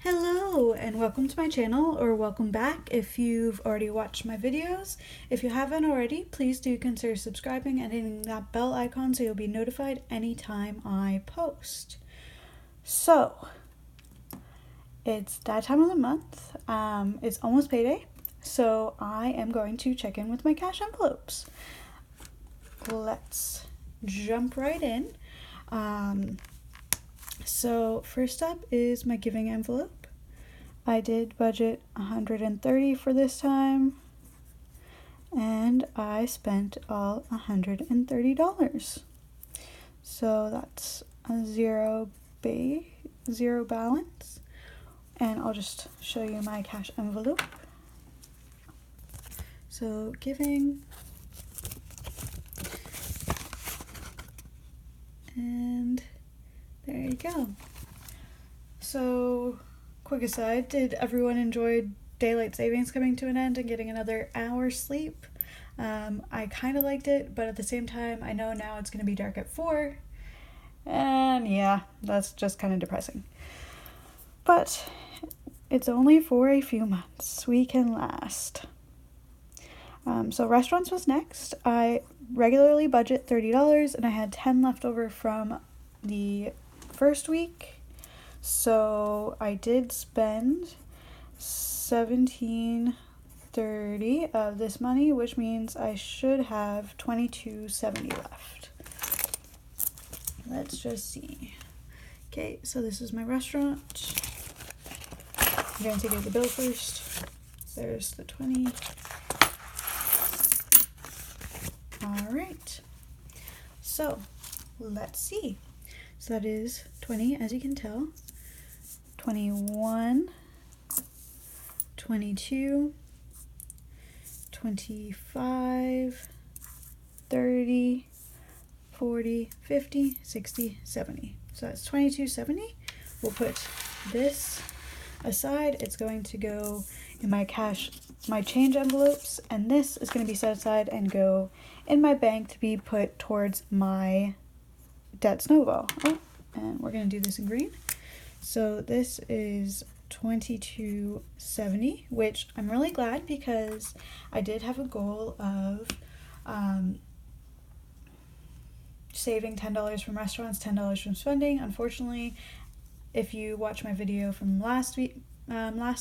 Hello and welcome to my channel, or welcome back if you've already watched my videos. If you haven't already, please do consider subscribing and hitting that bell icon so you'll be notified anytime I post. So, it's that time of the month. It's almost payday, so I am going to check in with my cash envelopes. Let's jump right in. So first up is my giving envelope. I did budget $130 for this time, and I spent all $130. So that's a zero balance. And I'll just show you my cash envelope. So giving, and there you go. So, quick aside, did everyone enjoy daylight savings coming to an end and getting another hour's sleep? I kind of liked it, but at the same time, I know now it's going to be dark at 4. And yeah, that's just kind of depressing. But it's only for a few months. We can last. So restaurants was next. I regularly budget $30, and I had 10 left over from the first week, so I did spend $17.30 of this money, which means I should have $22.70 left. Let's just see. Okay, so this is my restaurant. I'm going to take out the bill first. There's the 20. All right, so let's see. So that is 20, as you can tell, 21, 22, 25, 30, 40, 50, 60, 70. So that's $22.70. We'll put this aside. It's going to go in my change envelopes, and this is going to be set aside and go in my bank to be put towards my debt snowball. Oh, and we're going to do this in green. So this is $22.70, which I'm really glad, because I did have a goal of saving $10 from restaurants, $10 from spending. Unfortunately, if you watch my video from last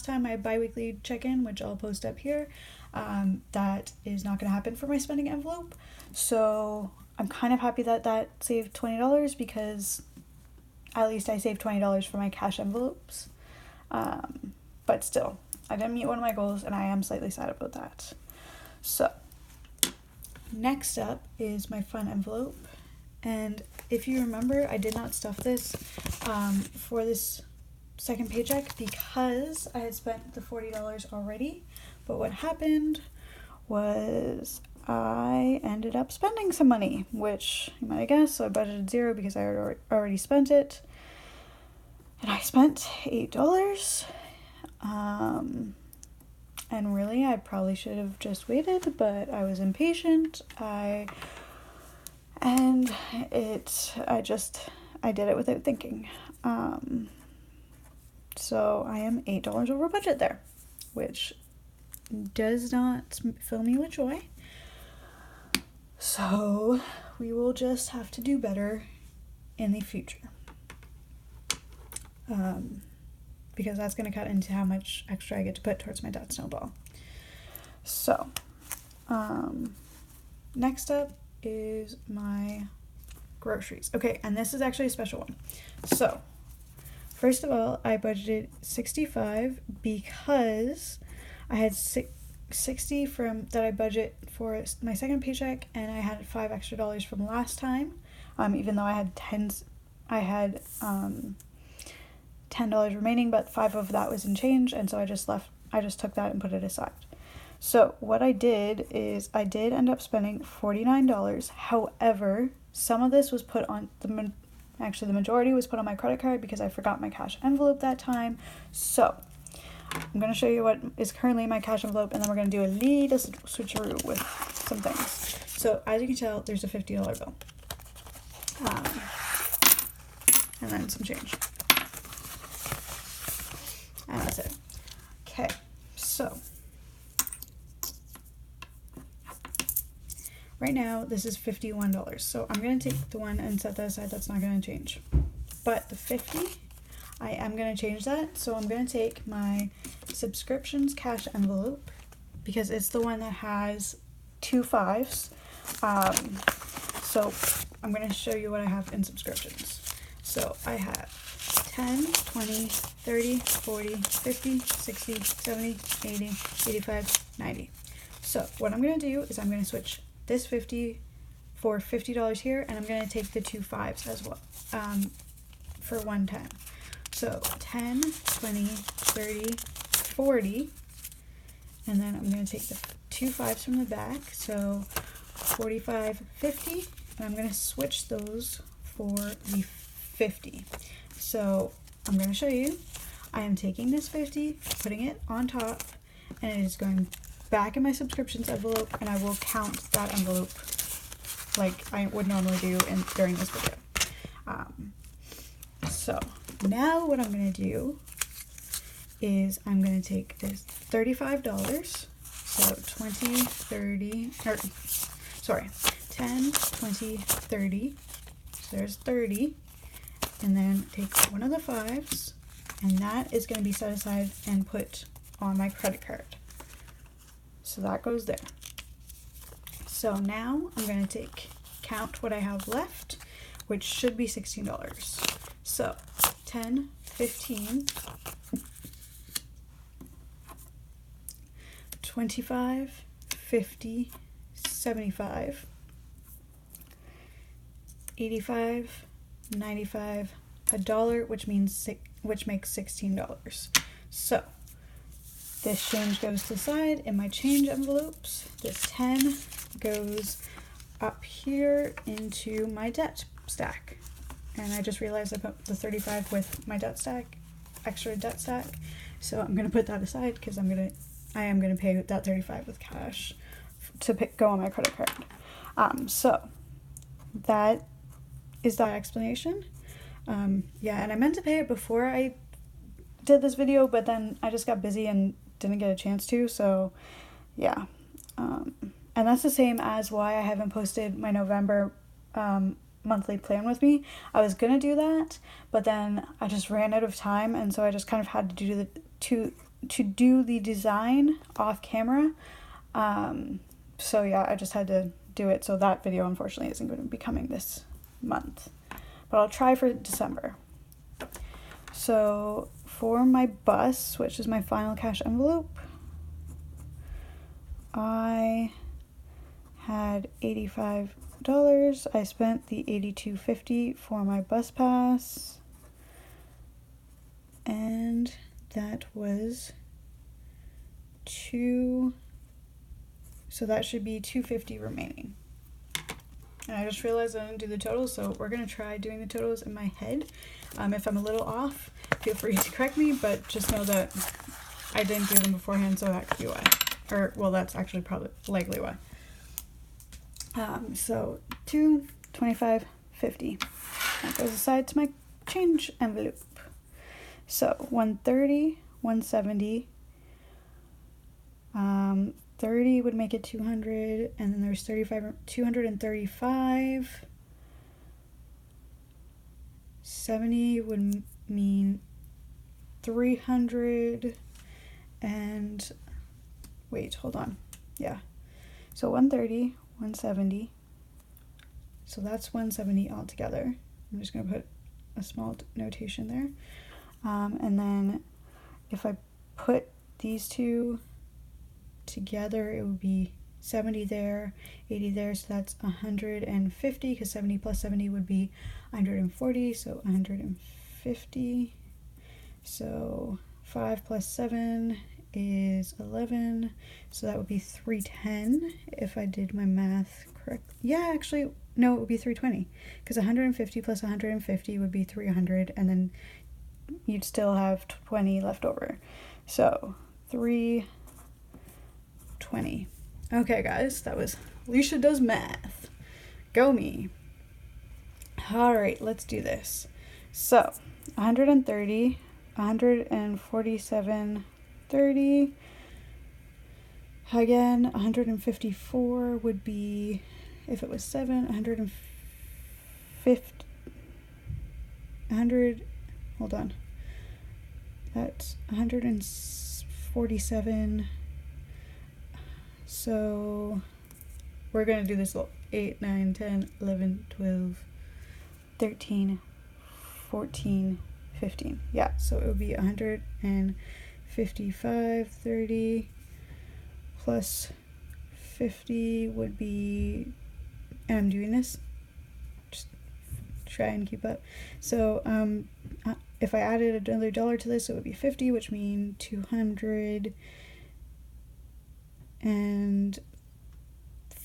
time, my bi-weekly check-in, which I'll post up here, that is not going to happen for my spending envelope. So I'm kind of happy that saved $20, because at least I saved $20 for my cash envelopes. But still, I didn't meet one of my goals, and I am slightly sad about that. So next up is my fun envelope. And if you remember, I did not stuff this for this second paycheck because I had spent the $40 already. But what happened was I ended up spending some money, which you might guess. So I budgeted $0 because I had already spent it. And I spent $8. And really, I probably should have just waited, but I was impatient. I did it without thinking. So I am $8 over budget there, which does not fill me with joy. So we will just have to do better in the future. Because that's going to cut into how much extra I get to put towards my debt snowball. So, next up is my groceries. Okay, and this is actually a special one. So, first of all, I budgeted $65 because I had $60 from that I budget for my second paycheck, and I had $5 extra from last time. Even though I had $10 remaining, but $5 of that was in change, and so I just took that and put it aside. So what I did is I did end up spending $49. However, some of this was put on the majority was put on my credit card because I forgot my cash envelope that time. So I'm going to show you what is currently in my cash envelope, and then we're going to do a little switcheroo with some things. So as you can tell, there's a $50 bill. And then some change. right now this is $51. So I'm going to take the one and set that aside. That's not going to change. But the 50, I am going to change that. So I'm going to take my subscriptions cash envelope because it's the one that has 2 5s. So I'm going to show you what I have in subscriptions. So I have 10, 20, 30, 40, 50, 60, 70, 80, 85, 90. So what I'm going to do is I'm going to switch this 50 for $50 here, and I'm going to take the 2 5s as well for 110. So 10, 20, 30, 40, and then I'm going to take the 2 5s from the back, so 45, 50, and I'm going to switch those for the 50. So I'm going to show you. I am taking this 50, putting it on top, and it is going back in my subscriptions envelope, and I will count that envelope like I would normally do during this video. So now what I'm going to do is I'm going to take this $35, so 20, 30, or sorry, 10, 20, 30, so there's 30, and then take one of the 5s, and that is going to be set aside and put on my credit card. So that goes there. So now I'm going to count what I have left, which should be $16. So 10, 15, 25, 50, 75, 85, 95, $1, which makes $16. So this change goes to the side in my change envelopes. This 10 goes up here into my debt stack. And I just realized I put the 35 with my debt stack, extra debt stack. So I'm going to put that aside because I am going to pay that 35 with cash to go on my credit card. So that is that explanation. Yeah, and I meant to pay it before I did this video, but then I just got busy and didn't get a chance to, so yeah. And that's the same as why I haven't posted my November monthly plan with me. I was gonna do that, but then I just ran out of time, and so I just kind of had to do the design off camera. So yeah, I just had to do it, so that video unfortunately isn't going to be coming this month, but I'll try for December. So for my bus, which is my final cash envelope, I had $85. I spent the $82.50 for my bus pass, and that was so that should be $250 remaining. And I just realized I didn't do the totals, so we're going to try doing the totals in my head. If I'm a little off, feel free to correct me, but just know that I didn't do them beforehand, so that could be why. Or, well, that's actually probably likely why. So 2, 25, 50. That goes aside to my change envelope. So 130, 170, 30 would make it 200, and then there's 235. 70 would mean 300, and wait, hold on. Yeah. So 130, 170. So that's 170 altogether. I'm just going to put a small notation there. And then if I put these two together, it would be 70 there, 80 there, so that's 150, because 70 plus 70 would be 140, so 150. So 5 plus 7 is 11, so that would be 310 if I did my math correct. Yeah, actually, no, it would be 320, because 150 plus 150 would be 300, and then you'd still have 20 left over. So 320. Okay, guys, that was Alicia does math. Go me. All right, let's do this. So 130, 147, 30. Again, 154 would be if it was 7, 150, 100, hold on. That's 147. So we're going to do this 8, 9, 10, 11, 12, 13, 14, 15. Yeah, so it would be 155, 30 plus 50 would be, and I'm doing this, just try and keep up. So if I added another dollar to this, it would be 50, which means 200 and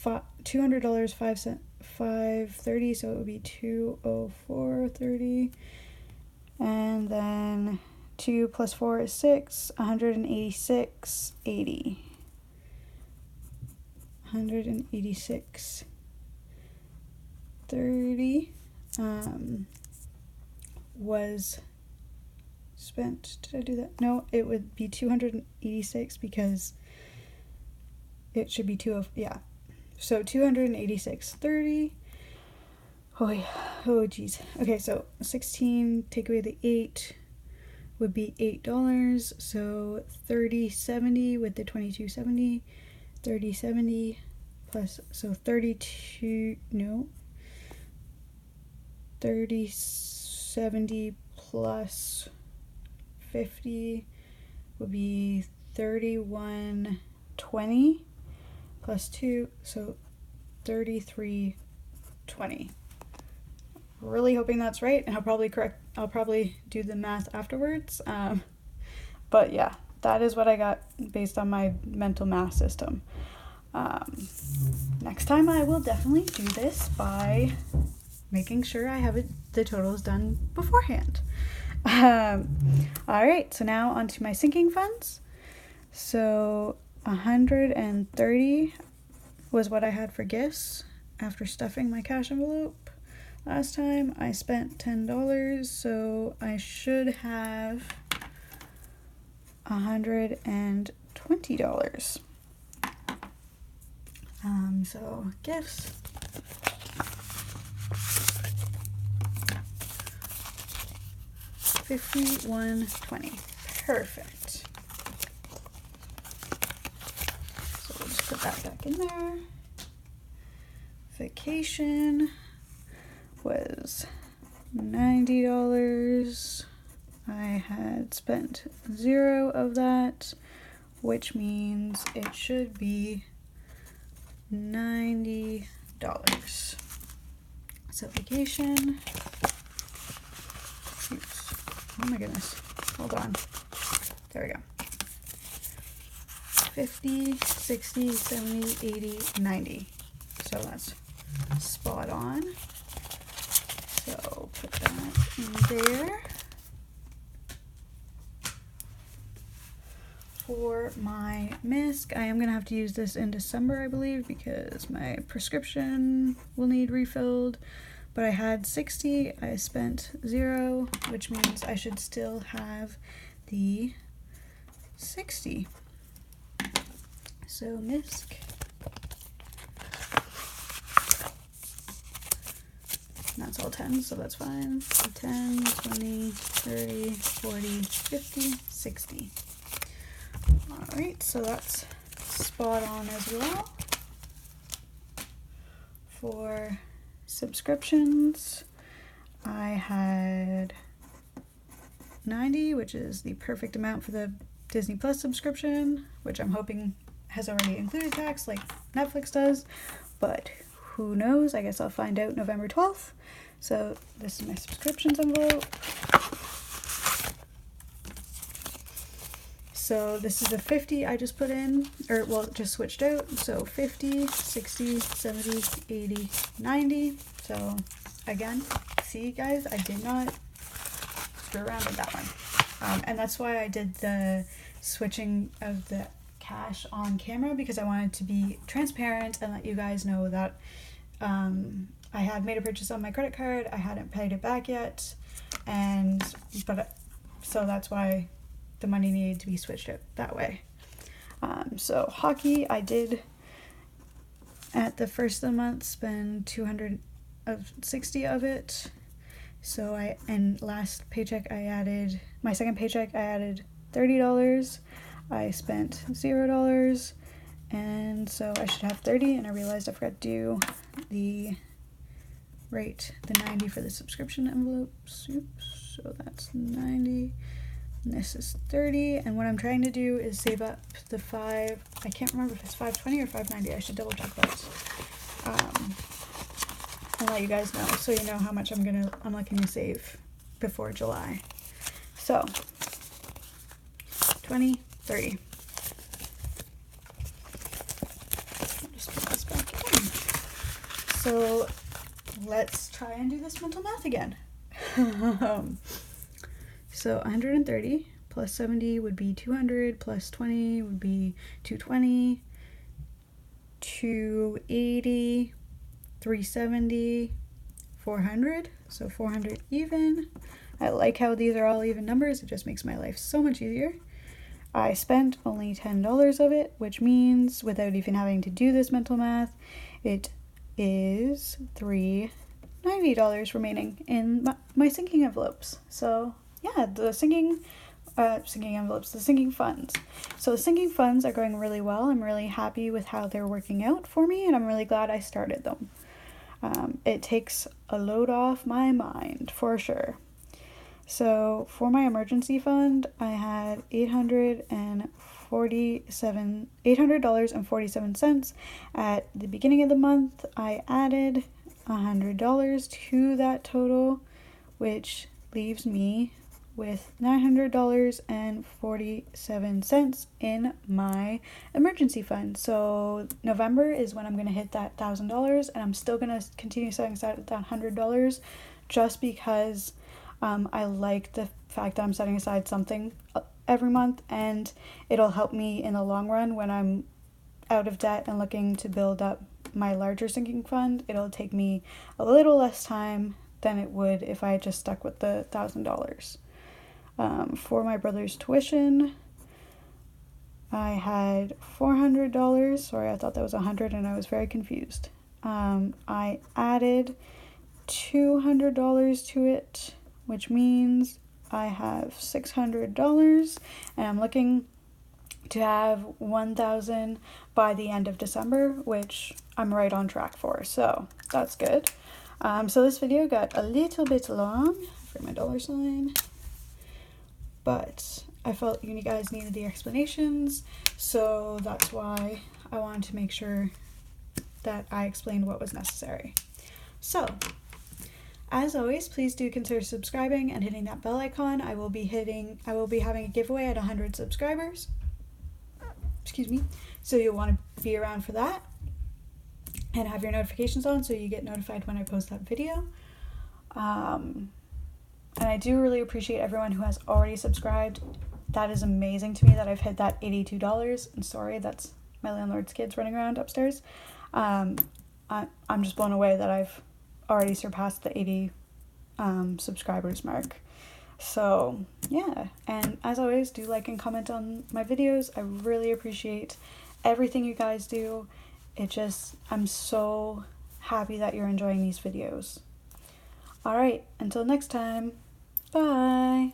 $200, 530, so it would be 204.30, and then 2 plus 4 is 6, 186.80. 186.30 was spent. Did I do that? No, it would be 286 because it should be yeah. So 286.30. Oh yeah. Oh geez. Okay, so 16 take away the 8 would be $8. So 30.70 with the 22.70. 30.70 plus, so 30.70 plus 50 would be 31.20 plus 2, so 33.20. Really hoping that's right, and I'll probably do the math afterwards. But yeah, that is what I got based on my mental math system. Next time I will definitely do this by making sure I have the totals done beforehand. Alright, so now onto my sinking funds. So 130 was what I had for gifts after stuffing my cash envelope. Last time I spent $10, so I should have $120. So gifts. $51.20. Perfect. So we'll just put that back in there. Vacation was $90. I had spent 0 of that, which means it should be $90. So vacation. Oops. Oh my goodness. Hold on. There we go. 50, 60, 70, 80, 90. So that's spot on. So put that in there. For my MISC, I am going to have to use this in December, I believe, because my prescription will need refilled. But I had 60, I spent 0, which means I should still have the 60. So MISC. And that's all 10, so that's fine. 10, 20, 30, 40, 50, 60. Alright, so that's spot on as well. For subscriptions, I had 90, which is the perfect amount for the Disney Plus subscription, which I'm hoping has already included tax like Netflix does, but who knows? I guess I'll find out November 12th. So this is my subscriptions envelope. So this is the 50 I just put in, or well, just switched out. So 50, 60, 70, 80, 90. So again, see guys, I did not screw around with that one. And that's why I did the switching of the cash on camera, because I wanted to be transparent and let you guys know that I had made a purchase on my credit card. I hadn't paid it back yet, so that's why the money needed to be switched out that way. So hockey, I did at the first of the month spend 260 of it. So last paycheck my second paycheck I added $30. I spent $0, and so I should have 30, and I realized I forgot to do the 90 for the subscription envelopes. Oops, so that's 90. And this is 30, and what I'm trying to do is save up the I can't remember if it's 520 or 590. I should double check that. And let you guys know, so you know how much I'm looking to save before July. So 20, 30. I'll just put this back in. So let's try and do this mental math again. So 130 plus 70 would be 200, plus 20 would be 220, 280, 370, 400, so 400 even. I like how these are all even numbers. It just makes my life so much easier. I spent only $10 of it, which means without even having to do this mental math, it is $390 remaining in my sinking envelopes. So yeah, the sinking envelopes, the sinking funds. So the sinking funds are going really well. I'm really happy with how they're working out for me, and I'm really glad I started them. It takes a load off my mind for sure. So for my emergency fund, I had $800.47 at the beginning of the month. I added $100 to that total, which leaves me with $900.47 in my emergency fund. So November is when I'm going to hit that $1,000, and I'm still going to continue setting aside that $100 just because I like the fact that I'm setting aside something every month, and it'll help me in the long run when I'm out of debt and looking to build up my larger sinking fund. It'll take me a little less time than it would if I just stuck with the $1,000. For my brother's tuition, I had $400. Sorry, I thought that was $100, and I was very confused. I added $200 to it, which means I have $600, and I'm looking to have $1,000 by the end of December, which I'm right on track for, so that's good. So this video got a little bit long for my $, but I felt you guys needed the explanations, so that's why I wanted to make sure that I explained what was necessary. So as always, please do consider subscribing and hitting that bell icon. I will be having a giveaway at 100 subscribers. Excuse me. So you'll want to be around for that and have your notifications on so you get notified when I post that video. And I do really appreciate everyone who has already subscribed. That is amazing to me that I've hit that $82. And sorry, that's my landlord's kids running around upstairs. I'm just blown away that I've already surpassed the 80 subscribers mark. So yeah, and as always, do like and comment on my videos. I really appreciate everything you guys do. I'm so happy that you're enjoying these videos. All right, until next time, bye.